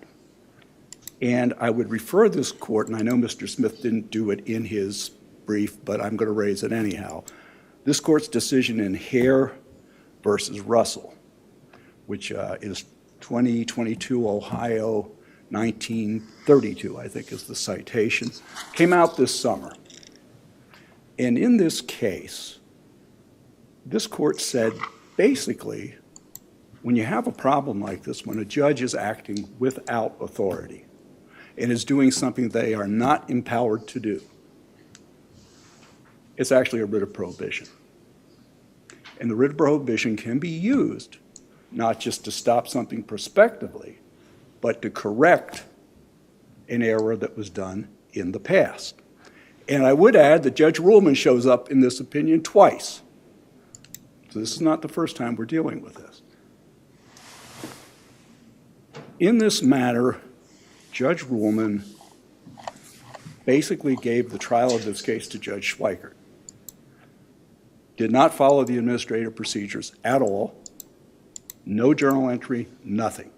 And I would refer this court, and I know Mr. Smith didn't do it in his brief, but I'm going to raise it anyhow. This court's decision in Hare versus Russell, which is 2022 Ohio 1932, I think is the citation, came out this summer. And in this case, this court said, basically, when you have a problem like this, when a judge is acting without authority and is doing something they are not empowered to do, it's actually a writ of prohibition. And the writ of prohibition can be used not just to stop something prospectively, but to correct an error that was done in the past. And I would add that Judge Ruhlman shows up in this opinion twice. So this is not the first time we're dealing with this. In this matter, Judge Ruhlman basically gave the trial of this case to Judge Schweikert. Did not follow the administrative procedures at all. No journal entry, nothing.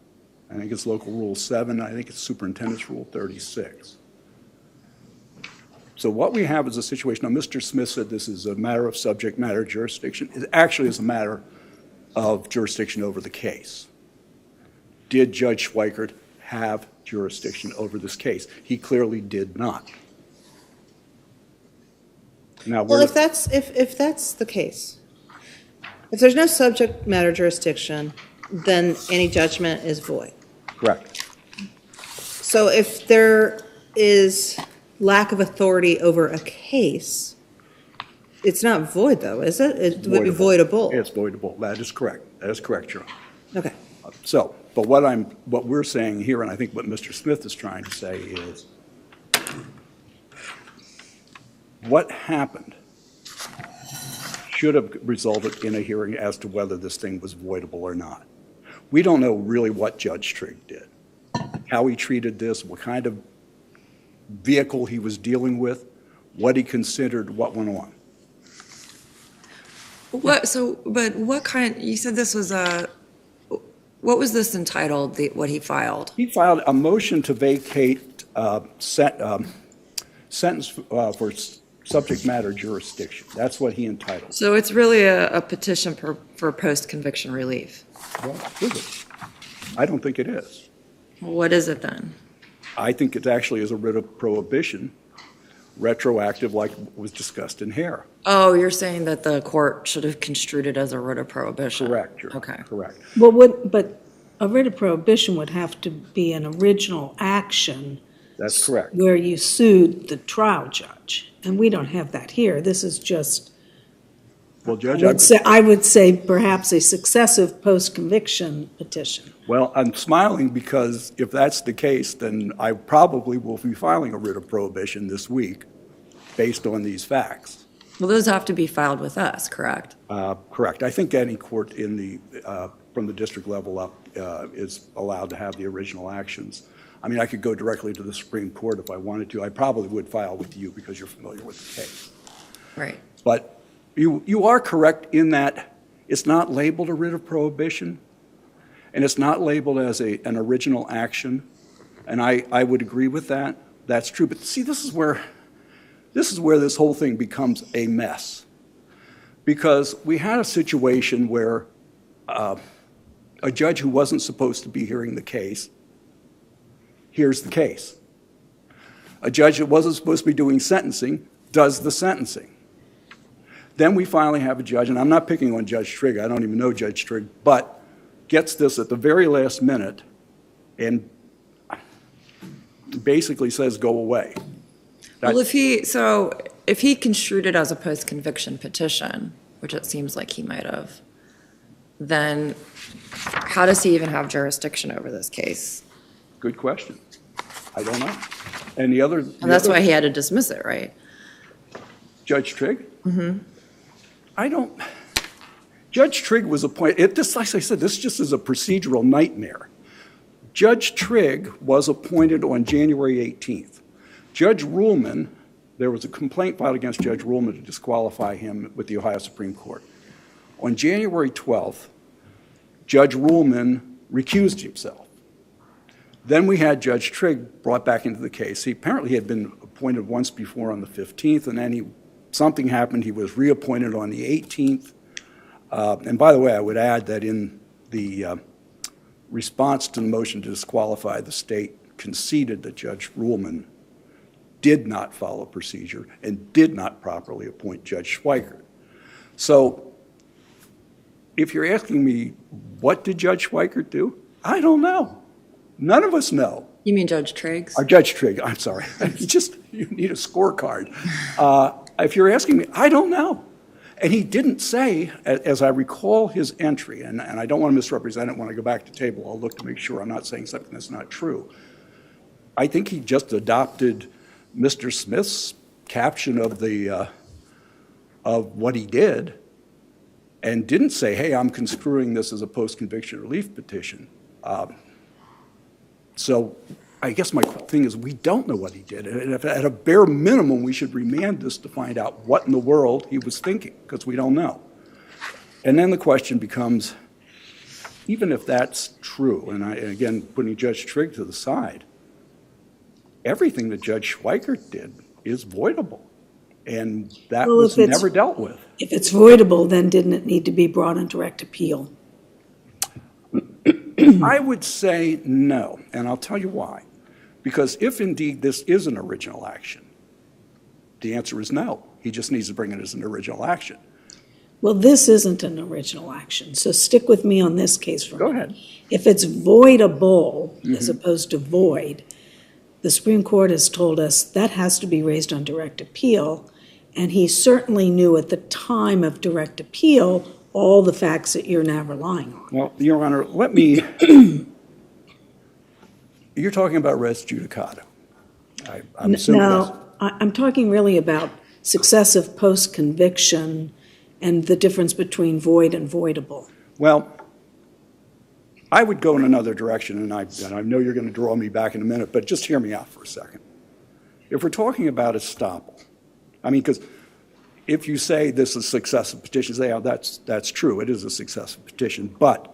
I think it's Local Rule 7. I think it's Superintendent's Rule 36. So what we have is a situation. Now, Mr. Smith said this is a matter of subject matter jurisdiction. It actually is a matter of jurisdiction over the case. Did Judge Schweikert have jurisdiction over this case? He clearly did not. Now, Well, if that's the case, if there's no subject matter jurisdiction, then any judgment is void. correct. So if there is lack of authority over a case, it's not void though, is it? It would be voidable. It's voidable. That is correct. That is correct, Your Honor. Okay. So, but what we're saying here, and I think what Mr. Smith is trying to say is, what happened should have resulted in a hearing as to whether this thing was voidable or not. We don't know really what Judge Trigg did, how he treated this, what kind of vehicle he was dealing with, what he considered, what went on. What kind, you said this was what was this entitled, what he filed? He filed a motion to vacate sentence for subject matter jurisdiction. That's what he entitled. So it's really a petition for post-conviction relief. Well, is it? I don't think it is. What is it then? I think it actually is a writ of prohibition retroactive like was discussed in Hare. Oh, you're saying that the court should have construed it as a writ of prohibition? Correct, Your Honor, Okay. correct. Well, but a writ of prohibition would have to be an original action That's correct. where you sued the trial judge, and we don't have that here. This is just, Well, Judge, I would say perhaps a successive post-conviction petition. well, I'm smiling because if that's the case, then I probably will be filing a writ of prohibition this week based on these facts. Well, those have to be filed with us, correct? Correct. I think any court in the, from the district level up is allowed to have the original actions. I mean, I could go directly to the Supreme Court if I wanted to. I probably would file with you because you're familiar with the case. Right. But you are correct in that it's not labeled a writ of prohibition, and it's not labeled as an original action, and I would agree with that. That's true. But see, this is where this whole thing becomes a mess, because we had a situation where a judge who wasn't supposed to be hearing the case hears the case. A judge that wasn't supposed to be doing sentencing does the sentencing. Then we finally have a judge, and I'm not picking on Judge Trigg, I don't even know Judge Trigg, but gets this at the very last minute and basically says, go away. Well, if he construed it as a post-conviction petition, which it seems like he might have, then how does he even have jurisdiction over this case? Good question. I don't know. And the other... And that's why he had to dismiss it, right? Judge Trigg? Mm-hmm. Judge Trigg was appointed, like I said, this just is a procedural nightmare. Judge Trigg was appointed on January 18th. Judge Ruhlman, there was a complaint filed against Judge Ruhlman to disqualify him with the Ohio Supreme Court. On January 12th, Judge Ruhlman recused himself. Then we had Judge Trigg brought back into the case. He apparently had been appointed once before on the 15th, and then something happened. He was reappointed on the 18th. And by the way, I would add that in the response to the motion to disqualify, the state conceded that Judge Ruhlman did not follow procedure and did not properly appoint Judge Schweikert. So if you're asking me, what did Judge Schweikert do? I don't know. None of us know. You mean Judge Trigg? Judge Trigg, I'm sorry. You need a scorecard. If you're asking me, I don't know. And he didn't say, as I recall his entry, and I don't want to misrepresent it when I go back to the table, I'll look to make sure I'm not saying something that's not true. I think he just adopted Mr. Smith's caption of what he did and didn't say, hey, I'm construing this as a post-conviction relief petition. So I guess my thing is we don't know what he did. And at a bare minimum, we should remand this to find out what in the world he was thinking, because we don't know. And then the question becomes, even if that's true, and again, putting Judge Trigg to the side, everything that Judge Schweikert did is voidable. And that was never dealt with. If it's voidable, then didn't it need to be brought on direct appeal? I would say no, and I'll tell you why. Because if indeed this is an original action, the answer is no. He just needs to bring it as an original action. Well, this isn't an original action, so stick with me on this case for a minute. Go ahead. If it's voidable as opposed to void, the Supreme Court has told us that has to be raised on direct appeal, and he certainly knew at the time of direct appeal all the facts that you're now relying on. Well, Your Honor, let me... You're talking about res judicata. I'm assuming No, I'm talking really about successive post-conviction and the difference between void and voidable. Well, I would go in another direction, and I know you're going to draw me back in a minute, but just hear me out for a second. If we're talking about estoppel, I mean, because if you say this is successive petition, say, oh, that's true, it is a successive petition, but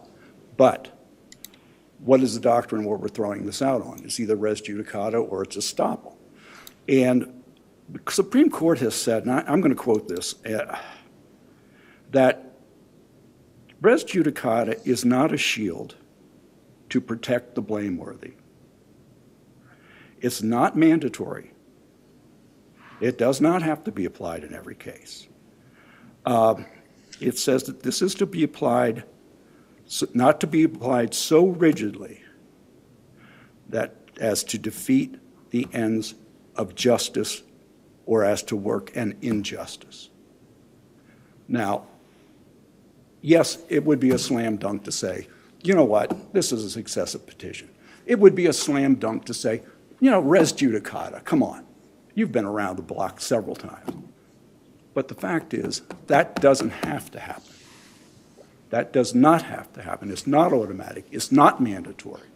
what is the doctrine where we're throwing this out on? It's either res judicata or it's estoppel. And the Supreme Court has said, and I'm going to quote this, that res judicata is not a shield to protect the blameworthy. It's not mandatory. It does not have to be applied in every case. It says that this is to be applied, not to be applied so rigidly that as to defeat the ends of justice or as to work an injustice. Now, yes, it would be a slam dunk to say, you know what, this is a successive petition. It would be a slam dunk to say, you know, res judicata, come on. You've been around the block several times. But the fact is, that doesn't have to happen. That does not have to happen. It's not automatic. It's not mandatory.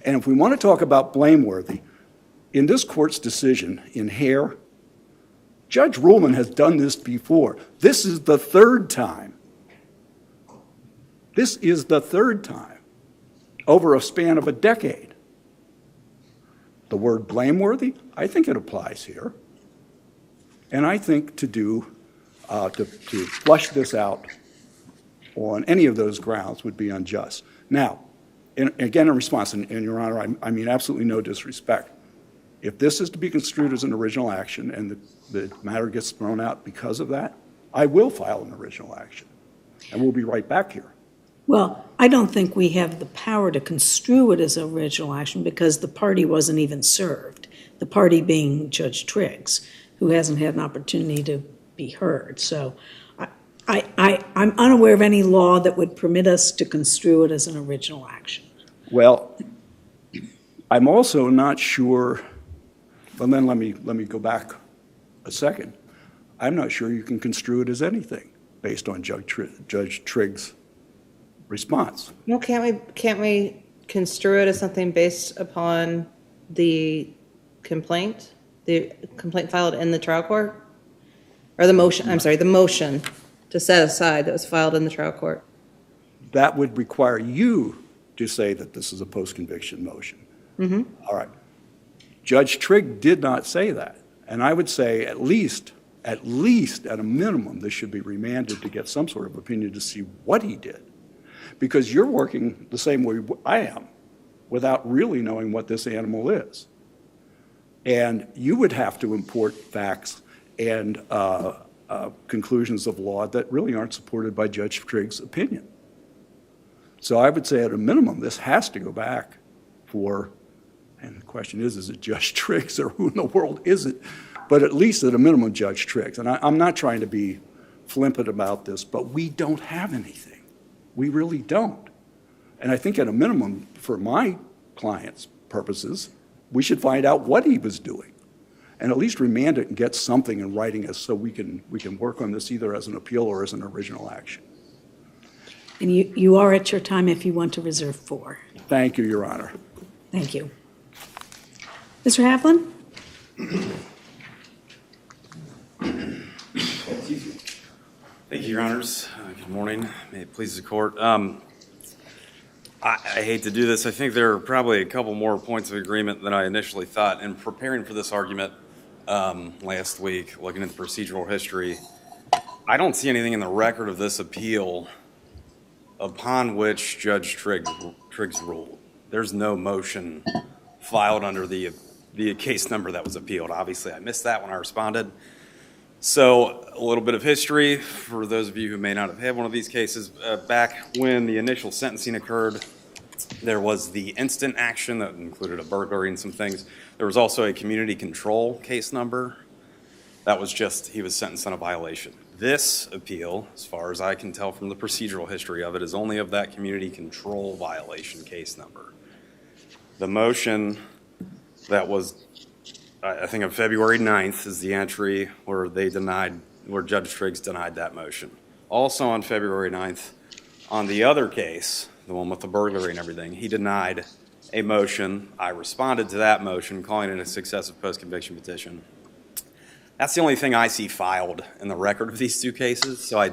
And if we want to talk about blameworthy, in this court's decision in Hare, Judge Ruhlman has done this before. This is the third time. This is the third time over a span of a decade. The word blameworthy, I think it applies here. And I think to flush this out on any of those grounds would be unjust. Now, again, in response, and Your Honor, I mean absolutely no disrespect. If this is to be construed as an original action and the matter gets thrown out because of that, I will file an original action. And we'll be right back here. Well, I don't think we have the power to construe it as original action because the party wasn't even served. The party being Judge Triggs, who hasn't had an opportunity to be heard. So I'm unaware of any law that would permit us to construe it as an original action. Well, I'm also not sure, well then let me go back a second. I'm not sure you can construe it as anything based on Judge Triggs' response. No, can't we construe it as something based upon the complaint filed in the trial court? Or the motion, I'm sorry, the motion to set aside that was filed in the trial court? That would require you to say that this is a post-conviction motion. Mm-hmm. All right. Judge Trigg did not say that. And I would say at least at a minimum, this should be remanded to get some sort of opinion to see what he did. Because you're working the same way I am without really knowing what this animal is. And you would have to import facts and conclusions of law that really aren't supported by Judge Triggs' opinion. So I would say at a minimum, this has to go back for, and the question is it Judge Triggs or who in the world is it? But at least at a minimum, Judge Triggs. And I'm not trying to be flippant about this, but we don't have anything. We really don't. And I think at a minimum, for my client's purposes, we should find out what he was doing and at least remand it and get something in writing us so we can work on this either as an appeal or as an original action. And you are at your time if you want to reserve 4. Thank you, Your Honor. Thank you. Mr. Havlin? Thank you, Your Honors. Good morning. May it please the court. I hate to do this. I think there are probably a couple more points of agreement than I initially thought. In preparing for this argument last week, looking at the procedural history, I don't see anything in the record of this appeal upon which Judge Triggs ruled. There's no motion filed under the case number that was appealed. Obviously, I missed that when I responded. So a little bit of history for those of you who may not have had one of these cases. Back when the initial sentencing occurred, there was the instant action that included a burglary and some things. There was also a community control case number. That was just, he was sentenced on a violation. This appeal, as far as I can tell from the procedural history of it, is only of that community control violation case number. The motion that was, I think, on February 9th is the entry where Judge Triggs denied that motion. Also on February 9th, on the other case, the one with the burglary and everything, he denied a motion. I responded to that motion, calling it a successive post-conviction petition. That's the only thing I see filed in the record of these two cases. So I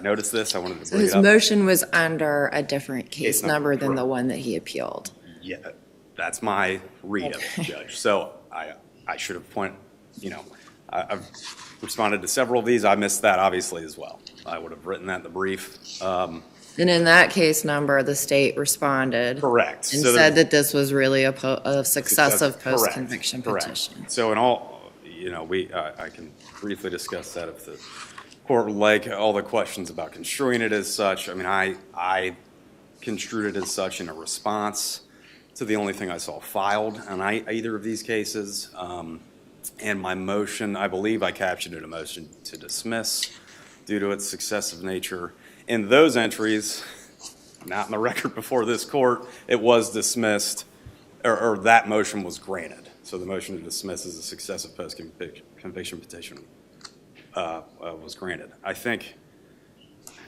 noticed this. I wanted to bring it up. His motion was under a different case number than the one that he appealed. Yeah, that's my read of it, Judge. So I should have pointed, I've responded to several of these. I missed that, obviously, as well. I would have written that in the brief. And in that case number, the state responded. Correct. And said that this was really a successive post-conviction correct. petition. So in all, I can briefly discuss that if the court would like. All the questions about construing it as such. I mean, I construed it as such in a response to the only thing I saw filed on either of these cases. And my motion, I believe I captioned it a motion to dismiss due to its successive nature. In those entries, not in the record before this court, it was dismissed, or that motion was granted. So the motion to dismiss as a successive post-conviction petition was granted. I think,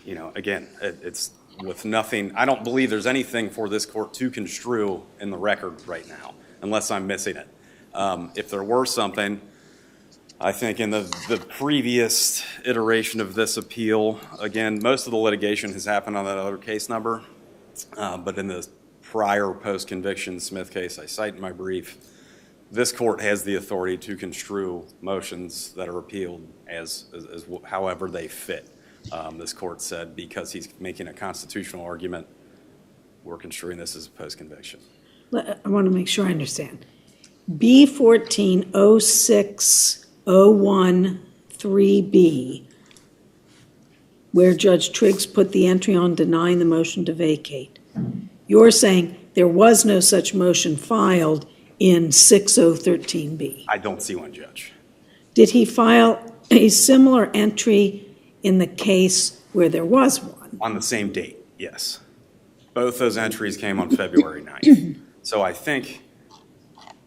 again, it's with nothing. I don't believe there's anything for this court to construe in the record right now, unless I'm missing it. If there were something, I think in the previous iteration of this appeal, again, most of the litigation has happened on that other case number, but in the prior post-conviction Smith case I cite in my brief, this court has the authority to construe motions that are appealed as however they fit. This court said because he's making a constitutional argument, we're construing this as a post-conviction. I want to make sure I understand. B1406013B, where Judge Triggs put the entry on denying the motion to vacate. You're saying there was no such motion filed in 6013B. I don't see one, Judge. Did he file a similar entry in the case where there was one? On the same date, yes. Both those entries came on February 9th. So I think,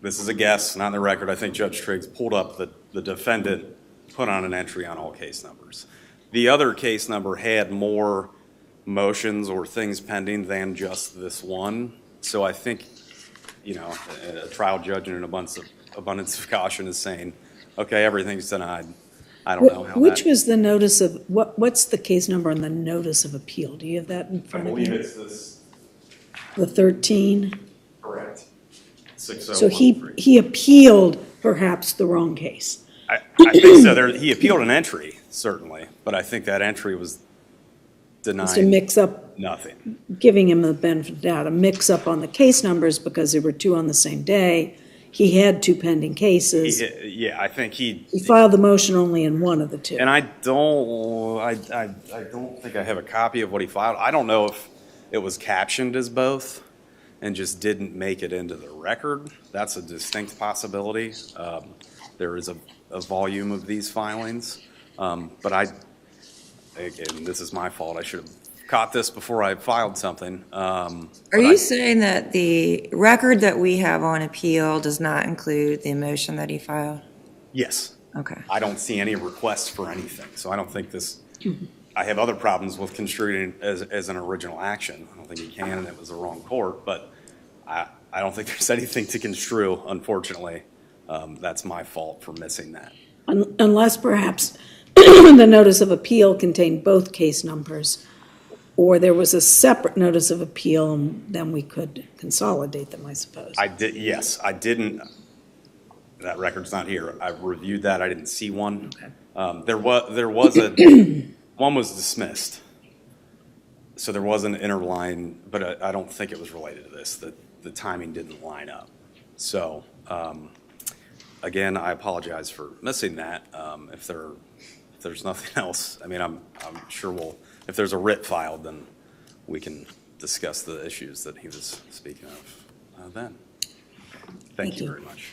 this is a guess, not in the record, I think Judge Triggs pulled up the defendant, put on an entry on all case numbers. The other case number had more motions or things pending than just this one. So I think, a trial judge in an abundance of caution is saying, okay, everything's denied. I don't know how Which was the notice of, what's the case number on the notice of appeal? Do you have that in front of you? I believe it's this. The 13? Correct. So he appealed perhaps the wrong case. I think so. He appealed an entry, certainly, but I think that entry was denying Just a mix-up, nothing. giving him the benefit of the doubt, a mix-up on the case numbers because there were two on the same day. He had two pending cases. I think He filed the motion only in one of the two. And I don't think I have a copy of what he filed. I don't know if it was captioned as both and just didn't make it into the record. That's a distinct possibility. There is a volume of these filings, but again, this is my fault. I should have caught this before I filed something. Are you saying that the record that we have on appeal does not include the motion that he filed? Yes. Okay. I don't see any requests for anything, so I don't think this. I have other problems with construing it as an original action. I don't think you can, and it was the wrong court, but I don't think there's anything to construe, unfortunately. That's my fault for missing that. Unless perhaps the notice of appeal contained both case numbers, or there was a separate notice of appeal, and then we could consolidate them, I suppose. Yes, I didn't. That record's not here. I reviewed that. I didn't see one. Okay. There was one was dismissed. So there was an interline, but I don't think it was related to this. The timing didn't line up. So, again, I apologize for missing that. If there's nothing else, I mean, I'm sure if there's a writ filed, then we can discuss the issues that he was speaking of then. Thank you very much.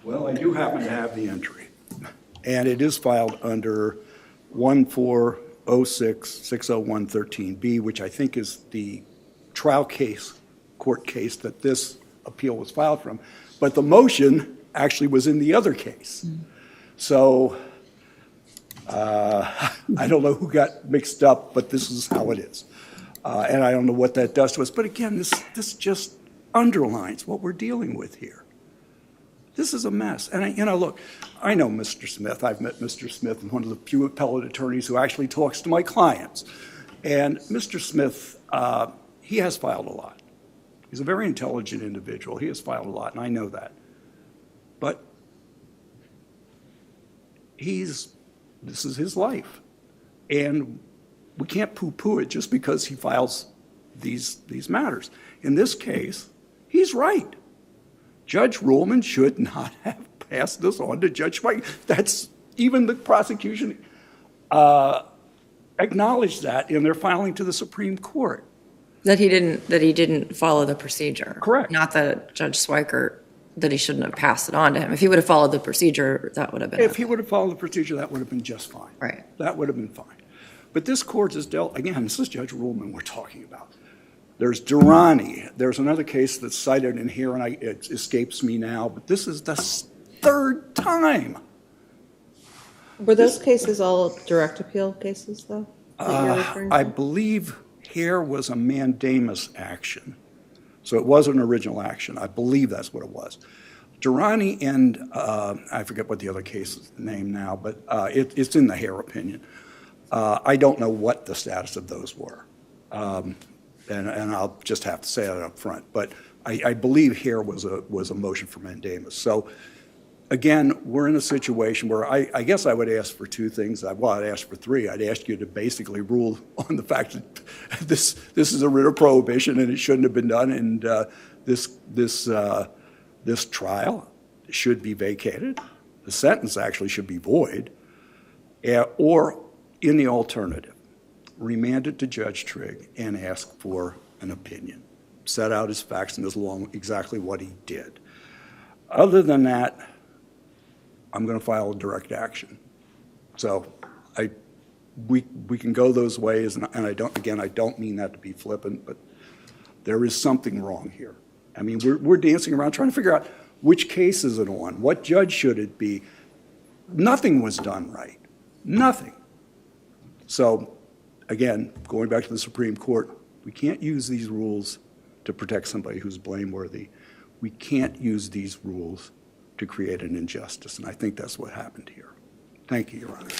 Well, I do happen to have the entry, and it is filed under 140660113B, which I think is the trial court case that this appeal was filed from. But the motion actually was in the other case. So I don't know who got mixed up, but this is how it is. And I don't know what that does to us. But again, this just underlines what we're dealing with here. This is a mess. And, look, I know Mr. Smith. I've met Mr. Smith, one of the few appellate attorneys who actually talks to my clients. And Mr. Smith, he has filed a lot. He's a very intelligent individual. He has filed a lot, and I know that. But this is his life. And we can't poo-poo it just because he files these matters. In this case, he's right. Judge Ruhlman should not have passed this on to Judge White. That's, even the prosecution acknowledged that in their filing to the Supreme Court. That he didn't follow the procedure. Correct. Not that Judge Schweikert, that he shouldn't have passed it on to him. If he would have followed the procedure, that would have been. If he would have followed the procedure, that would have been just fine. Right. That would have been fine. But this court has dealt, again, this is Judge Ruhlman we're talking about. There's Durrani. There's another case that's cited in here, and it escapes me now, but this is the third time. Were those cases all direct appeal cases, though? that you're referring to? I believe here was a mandamus action. So it was an original action. I believe that's what it was. Durrani and I forget what the other case is named now, but it's in the Hare opinion. I don't know what the status of those were. And I'll just have to say that up front. But I believe here was a motion for mandamus. So again, we're in a situation where I guess I would ask for two things. Well, I'd ask for three. I'd ask you to basically rule on the fact that this is a writ of prohibition and it shouldn't have been done, and this trial should be vacated. The sentence actually should be void, or in the alternative, remand it to Judge Trigg and ask for an opinion. Set out his facts and as long exactly what he did. Other than that, I'm going to file a direct action. So we can go those ways, and I don't mean that to be flippant, but there is something wrong here. I mean, we're dancing around trying to figure out which case is it on, what judge should it be. Nothing was done right. Nothing. So again, going back to the Supreme Court, we can't use these rules to protect somebody who's blameworthy. We can't use these rules to create an injustice, and I think that's what happened here. Thank you, Your Honor.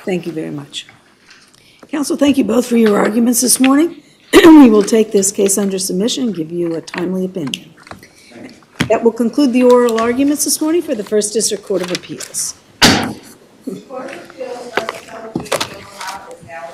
Thank you very much. Counsel, thank you both for your arguments this morning. We will take this case under submission and give you a timely opinion. That will conclude the oral arguments this morning for the First District Court of Appeals. Court of Appeals, Untitled Chapter is now